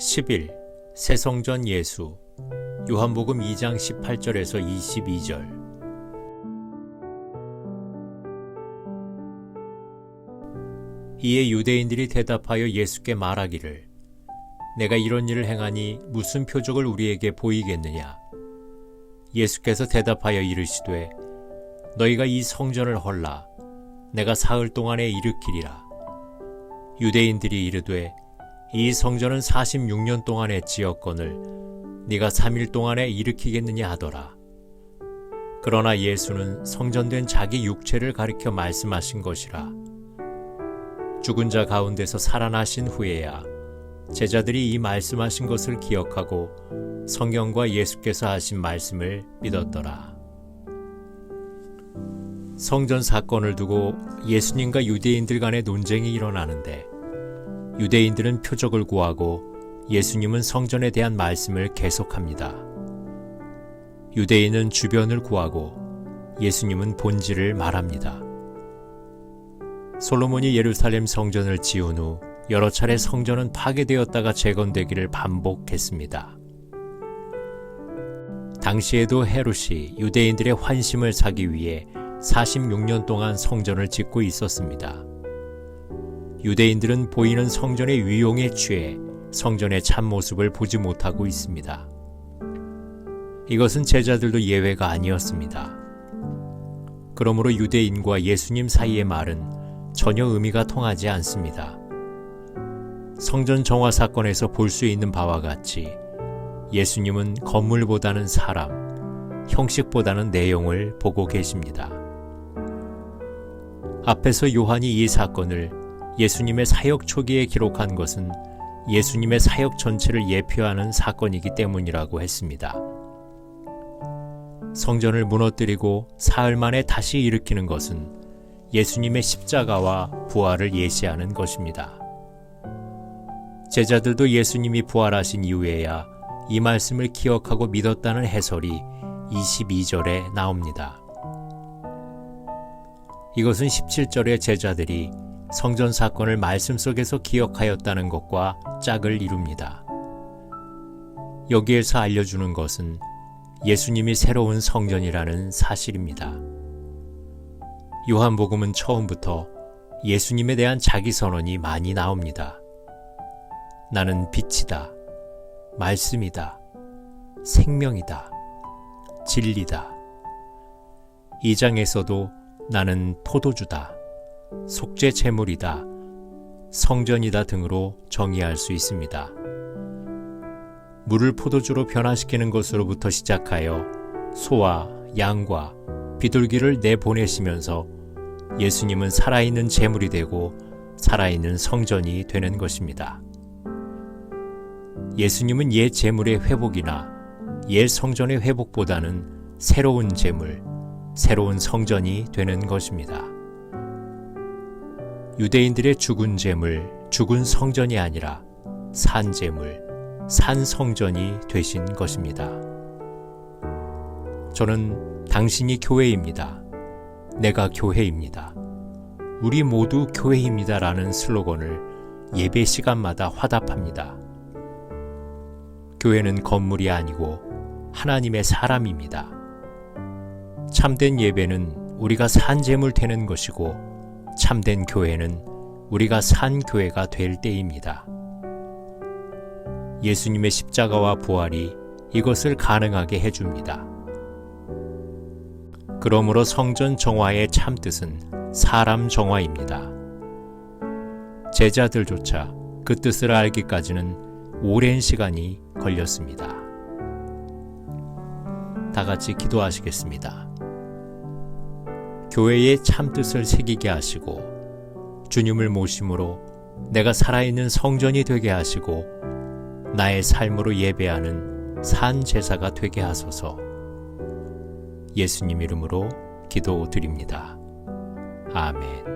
10일 새성전 예수 요한복음 2장 18절에서 22절. 이에 유대인들이 대답하여 예수께 말하기를 내가 이런 일을 행하니 무슨 표적을 우리에게 보이겠느냐. 예수께서 대답하여 이르시되 너희가 이 성전을 헐라 내가 사흘 동안에 일으키리라. 유대인들이 이르되 이 성전은 46년 동안에 지었거늘 네가 3일 동안에 일으키겠느냐 하더라. 그러나 예수는 성전된 자기 육체를 가리켜 말씀하신 것이라. 죽은 자 가운데서 살아나신 후에야 제자들이 이 말씀하신 것을 기억하고 성경과 예수께서 하신 말씀을 믿었더라. 성전 사건을 두고 예수님과 유대인들 간의 논쟁이 일어나는데 유대인들은 표적을 구하고 예수님은 성전에 대한 말씀을 계속합니다. 유대인은 주변을 구하고 예수님은 본질을 말합니다. 솔로몬이 예루살렘 성전을 지은 후 여러 차례 성전은 파괴되었다가 재건되기를 반복했습니다. 당시에도 헤롯이 유대인들의 환심을 사기 위해 46년 동안 성전을 짓고 있었습니다. 유대인들은 보이는 성전의 위용에 취해 성전의 참모습을 보지 못하고 있습니다. 이것은 제자들도 예외가 아니었습니다. 그러므로 유대인과 예수님 사이의 말은 전혀 의미가 통하지 않습니다. 성전 정화 사건에서 볼 수 있는 바와 같이 예수님은 건물보다는 사람, 형식보다는 내용을 보고 계십니다. 앞에서 요한이 이 사건을 예수님의 사역 초기에 기록한 것은 예수님의 사역 전체를 예표하는 사건이기 때문이라고 했습니다. 성전을 무너뜨리고 사흘 만에 다시 일으키는 것은 예수님의 십자가와 부활을 예시하는 것입니다. 제자들도 예수님이 부활하신 이후에야 이 말씀을 기억하고 믿었다는 해설이 22절에 나옵니다. 이것은 17절의 제자들이 성전 사건을 말씀 속에서 기억하였다는 것과 짝을 이룹니다. 여기에서 알려주는 것은 예수님이 새로운 성전이라는 사실입니다. 요한복음은 처음부터 예수님에 대한 자기 선언이 많이 나옵니다. 나는 빛이다, 말씀이다, 생명이다, 진리다. 2장에서도 나는 포도주다, 속죄 제물이다, 성전이다 등으로 정의할 수 있습니다. 물을 포도주로 변화시키는 것으로부터 시작하여 소와 양과 비둘기를 내보내시면서 예수님은 살아있는 제물이 되고 살아있는 성전이 되는 것입니다. 예수님은 옛 제물의 회복이나 옛 성전의 회복보다는 새로운 제물, 새로운 성전이 되는 것입니다. 유대인들의 죽은 제물, 죽은 성전이 아니라 산 제물, 산 성전이 되신 것입니다. 저는 당신이 교회입니다. 내가 교회입니다. 우리 모두 교회입니다. 라는 슬로건을 예배 시간마다 화답합니다. 교회는 건물이 아니고 하나님의 사람입니다. 참된 예배는 우리가 산 제물 되는 것이고 참된 교회는 우리가 산 교회가 될 때입니다. 예수님의 십자가와 부활이 이것을 가능하게 해줍니다. 그러므로 성전 정화의 참뜻은 사람 정화입니다. 제자들조차 그 뜻을 알기까지는 오랜 시간이 걸렸습니다. 다 같이 기도하시겠습니다. 교회의 참뜻을 새기게 하시고 주님을 모심으로 내가 살아있는 성전이 되게 하시고 나의 삶으로 예배하는 산 제사가 되게 하소서. 예수님 이름으로 기도드립니다. 아멘.